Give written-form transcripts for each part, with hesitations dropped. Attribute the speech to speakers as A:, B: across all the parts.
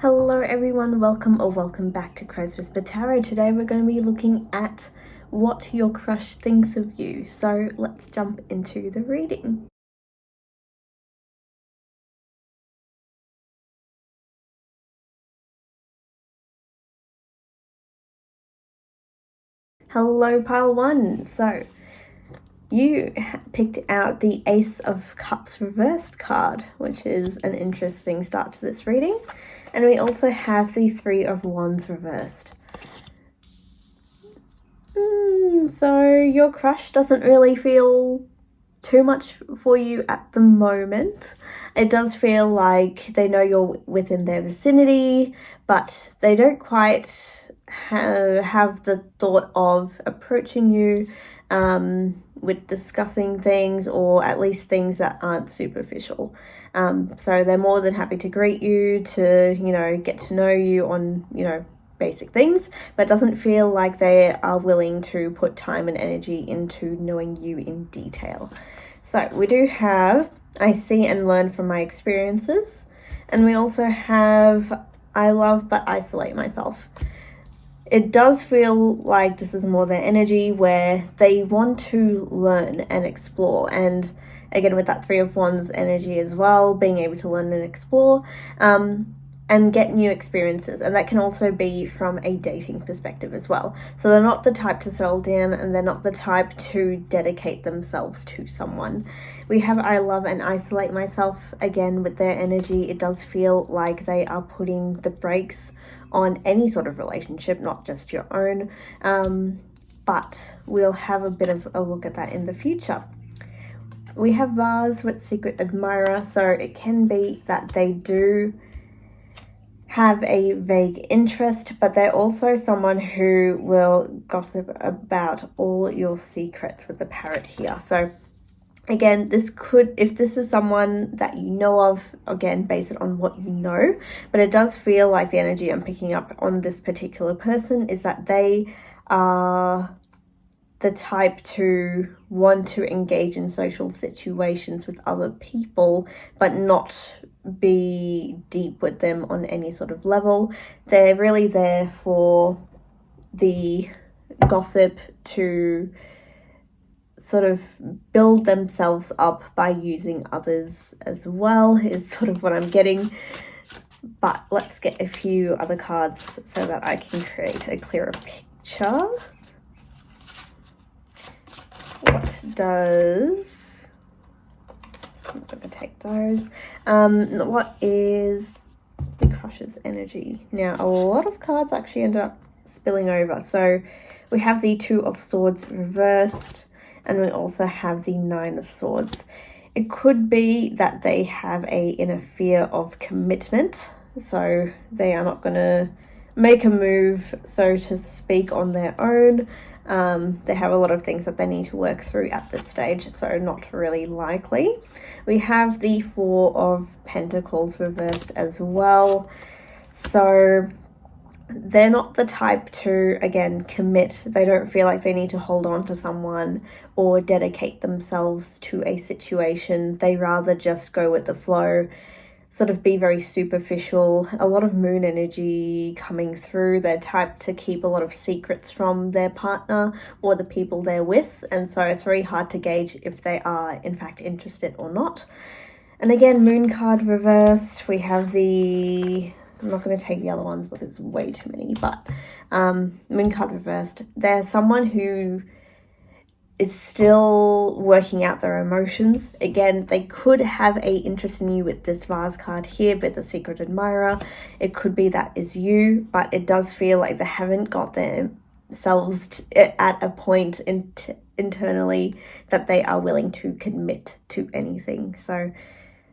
A: Hello everyone, welcome back to Crow's Whisper Tarot. Today we're going to be looking at what your crush thinks of you. So let's jump into the reading. Hello pile one. So you picked out the Ace of Cups reversed card, which is an interesting start to this reading. And we also have the Three of Wands reversed. So your crush doesn't really feel too much for you at the moment. It does feel like they know you're within their vicinity, but they don't quite have the thought of approaching you with discussing things, or at least things that aren't superficial. So they're more than happy to greet you, to, get to know you on, basic things, but it doesn't feel like they are willing to put time and energy into knowing you in detail. So we do have I see and learn from my experiences, and we also have I love but isolate myself. It does feel like this is more their energy, where they want to learn and explore, and again with that Three of Wands energy as well, being able to learn and explore and get new experiences. And that can also be from a dating perspective as well. So they're not the type to settle down, and they're not the type to dedicate themselves to someone. We have I love and isolate myself. Again, with their energy, it does feel like they are putting the brakes on any sort of relationship, not just your own. But we'll have a bit of a look at that in the future. We have Vase with Secret Admirer. So it can be that they do have a vague interest, but they're also someone who will gossip about all your secrets with the parrot here. So again, if this is someone that you know of, again, base it on what you know, but it does feel like the energy I'm picking up on this particular person is that they are the type to want to engage in social situations with other people, but not be deep with them on any sort of level. They're really there for the gossip, to sort of build themselves up by using others as well, is sort of what I'm getting. But let's get a few other cards so that I can create a clearer picture. What does, I'm going to take those. What is the crush's energy? Now, a lot of cards actually ended up spilling over. So we have the Two of Swords reversed, and we also have the Nine of Swords. It could be that they have a inner fear of commitment, so they are not going to make a move, so to speak, on their own. They have a lot of things that they need to work through at this stage, so not really likely. We have the Four of Pentacles reversed as well. So they're not the type to, again, commit. They don't feel like they need to hold on to someone or dedicate themselves to a situation. They rather just go with the flow, sort of be very superficial. A lot of moon energy coming through. They're type to keep a lot of secrets from their partner or the people they're with, and so it's very hard to gauge if they are in fact interested or not. And again, moon card reversed. We have the, I'm not going to take the other ones because there's way too many, but moon card reversed. They're someone who is still working out their emotions. Again, they could have a interest in you with this Vase card here, but the Secret Admirer, it could be that is you, but it does feel like they haven't got themselves at a point internally that they are willing to commit to anything. So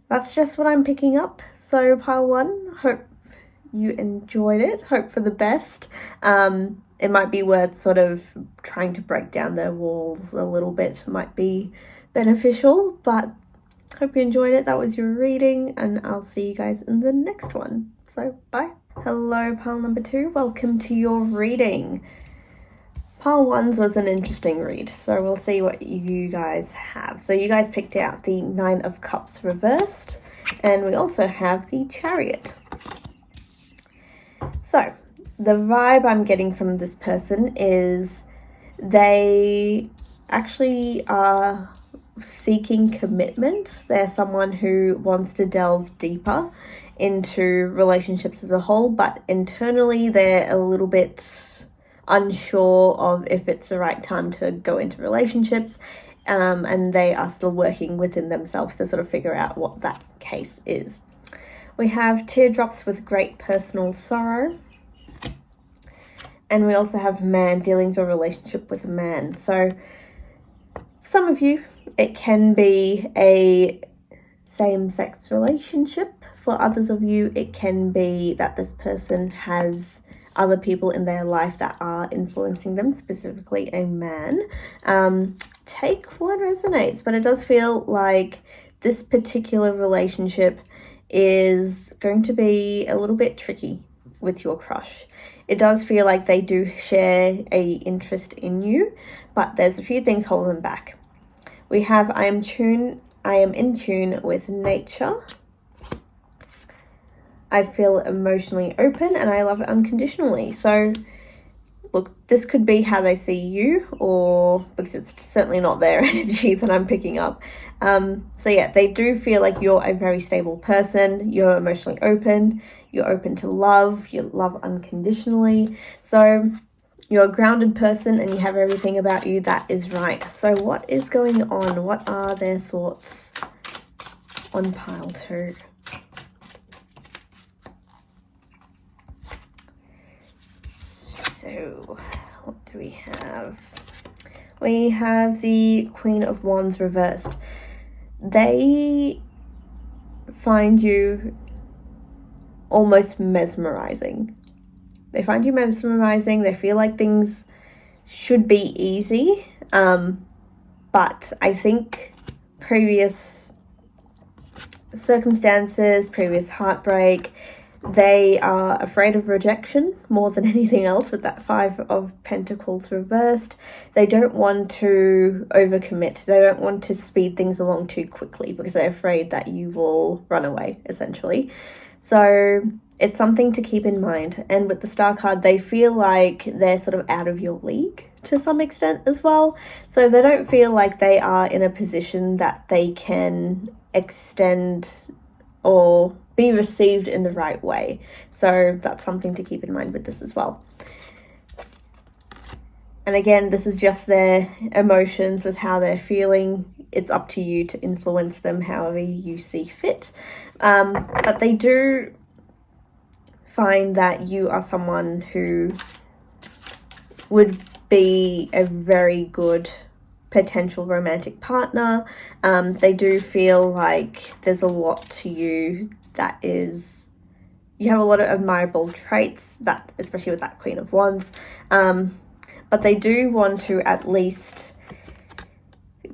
A: that's just what I'm picking up. So pile one, hope you enjoyed it, hope for the best. It might be worth sort of trying to break down their walls a little bit, might be beneficial, but hope you enjoyed it. That was your reading, and I'll see you guys in the next one. So bye. Hello pile number two, welcome to your reading. Pile ones was an interesting read, so we'll see what you guys have. So you guys picked out the Nine of Cups reversed, and we also have the Chariot. So the vibe I'm getting from this person is they actually are seeking commitment. They're someone who wants to delve deeper into relationships as a whole, but internally they're a little bit unsure of if it's the right time to go into relationships, and they are still working within themselves to sort of figure out what that case is. We have teardrops with great personal sorrow. And we also have man, dealings or relationship with a man. So some of you, it can be a same-sex relationship. For others of you, it can be that this person has other people in their life that are influencing them, specifically a man. Take what resonates, but it does feel like this particular relationship is going to be a little bit tricky with your crush. It does feel like they do share a interest in you, but there's a few things holding them back. We have I am in tune with nature. I feel emotionally open and I love it unconditionally. So look, this could be how they see you, or because it's certainly not their energy that I'm picking up. So yeah, they do feel like you're a very stable person, you're emotionally open, you're open to love, you love unconditionally. So you're a grounded person and you have everything about you that is right. So what is going on? What are their thoughts on pile 2? So what do we have? We have the Queen of Wands reversed. They find you almost mesmerizing. They find you mesmerizing. They feel like things should be easy. But I think previous circumstances, previous heartbreak, they are afraid of rejection more than anything else with that 5 of Pentacles reversed. They don't want to overcommit. They don't want to speed things along too quickly because they're afraid that you will run away, essentially. So it's something to keep in mind. And with the Star card, they feel like they're sort of out of your league to some extent as well. So they don't feel like they are in a position that they can extend or be received in the right way. So that's something to keep in mind with this as well. And again, this is just their emotions with how they're feeling. It's up to you to influence them however you see fit. But they do find that you are someone who would be a very good potential romantic partner. They do feel like there's a lot to you that is, you have a lot of admirable traits, that especially with that Queen of Wands. But they do want to at least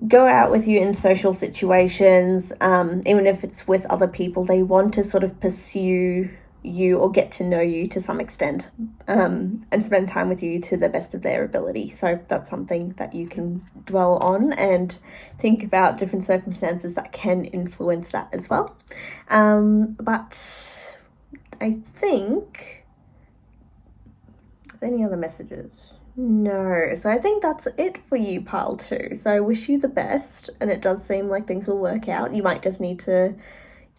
A: go out with you in social situations, even if it's with other people. They want to sort of pursue you or get to know you to some extent, and spend time with you to the best of their ability. So that's something that you can dwell on and think about different circumstances that can influence that as well. But I think, is there any other messages? No. So I think that's it for you, pile 2. So I wish you the best, and it does seem like things will work out. You might just need to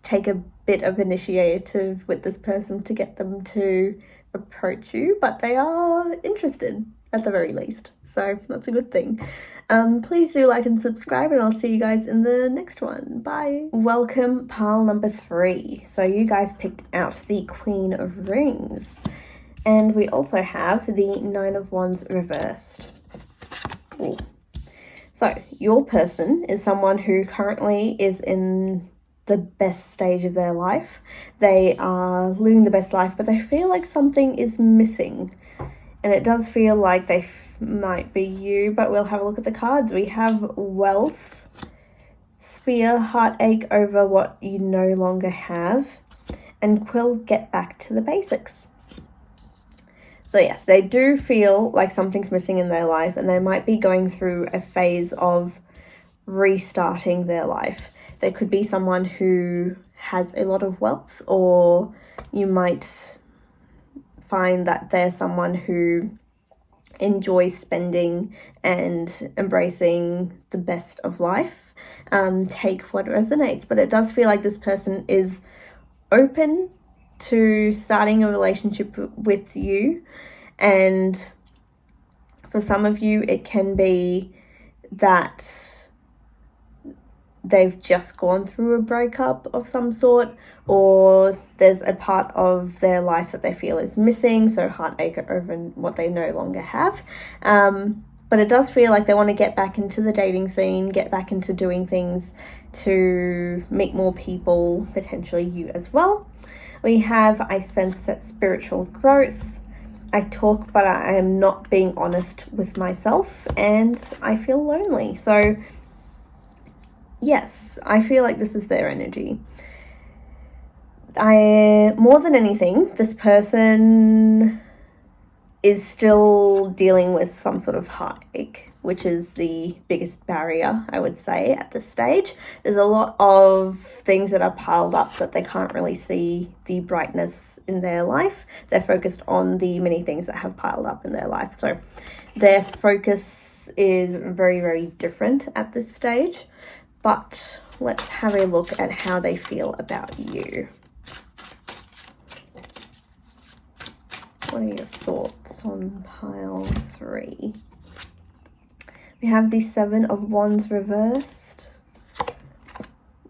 A: take a bit of initiative with this person to get them to approach you, but they are interested at the very least. So that's a good thing. Please do like and subscribe, and I'll see you guys in the next one. Bye. Welcome, pile number 3. So you guys picked out the Queen of Rings. And we also have the 9 of Wands reversed. Ooh. So your person is someone who currently is in the best stage of their life. They are living the best life, but they feel like something is missing. And it does feel like they might be you, but we'll have a look at the cards. We have wealth, spear, heartache over what you no longer have, and quill, get back to the basics. So yes, they do feel like something's missing in their life, and they might be going through a phase of restarting their life. They could be someone who has a lot of wealth, or you might find that they're someone who enjoys spending and embracing the best of life. Take what resonates, but it does feel like this person is open to starting a relationship with you, and for some of you it can be that they've just gone through a breakup of some sort, or there's a part of their life that they feel is missing, so heartache over what they no longer have. But it does feel like they want to get back into the dating scene, get back into doing things to meet more people, potentially you as well. We have, I sense that spiritual growth. I talk, but I am not being honest with myself, and I feel lonely. So yes, I feel like this is their energy. More than anything, this person is still dealing with some sort of heartache, which is the biggest barrier, I would say, at this stage. There's a lot of things that are piled up that they can't really see the brightness in their life. They're focused on the many things that have piled up in their life. So their focus is very, very different at this stage. But let's have a look at how they feel about you. What are your thoughts on pile 3? We have the 7 of Wands reversed,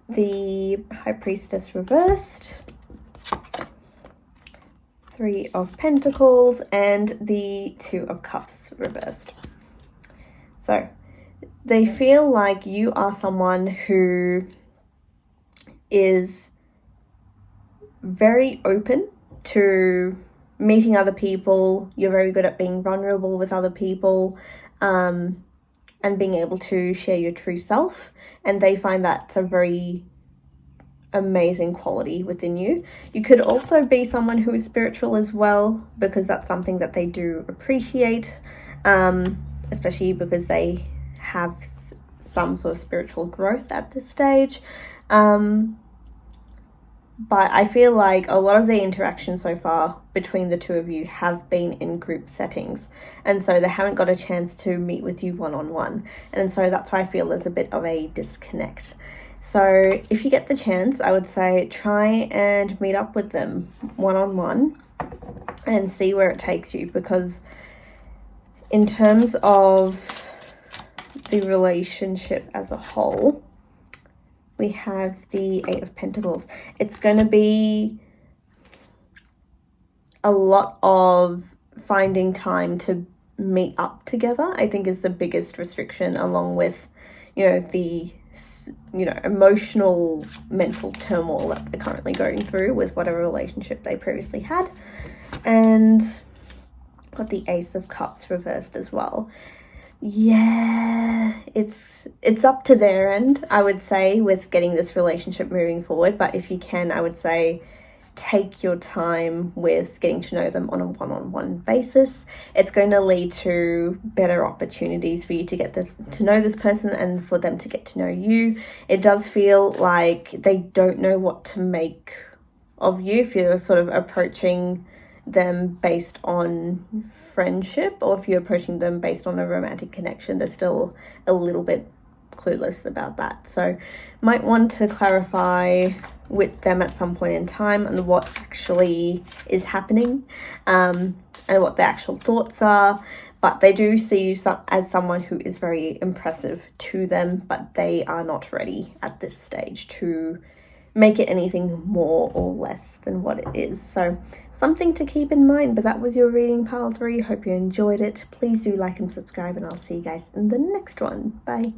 A: the High Priestess reversed, 3 of Pentacles, and the 2 of Cups reversed. So they feel like you are someone who is very open to meeting other people. You're very good at being vulnerable with other people, and being able to share your true self. And they find that's a very amazing quality within you. You could also be someone who is spiritual as well, because that's something that they do appreciate, especially because they have some sort of spiritual growth at this stage. But I feel like a lot of the interaction so far between the two of you have been in group settings, and so they haven't got a chance to meet with you one-on-one, and so that's why I feel there's a bit of a disconnect. So if you get the chance, I would say try and meet up with them one-on-one and see where it takes you, because in terms of the relationship as a whole, we have the 8 of Pentacles. It's going to be a lot of finding time to meet up together, I think, is the biggest restriction, along with, the, emotional, mental turmoil that they're currently going through with whatever relationship they previously had. And got the Ace of Cups reversed as well. Yeah, it's up to their end, I would say, with getting this relationship moving forward. But if you can, I would say take your time with getting to know them on a one-on-one basis. It's going to lead to better opportunities for you to get to know this person, and for them to get to know you. It does feel like they don't know what to make of you if you're sort of approaching them based on friendship, or if you're approaching them based on a romantic connection. They're still a little bit clueless about that, so might want to clarify with them at some point in time and what actually is happening, and what the actual thoughts are. But they do see you as someone who is very impressive to them, but they are not ready at this stage to make it anything more or less than what it is. So something to keep in mind. But that was your reading, pile 3. Hope you enjoyed it. Please do like and subscribe, and I'll see you guys in the next one. Bye.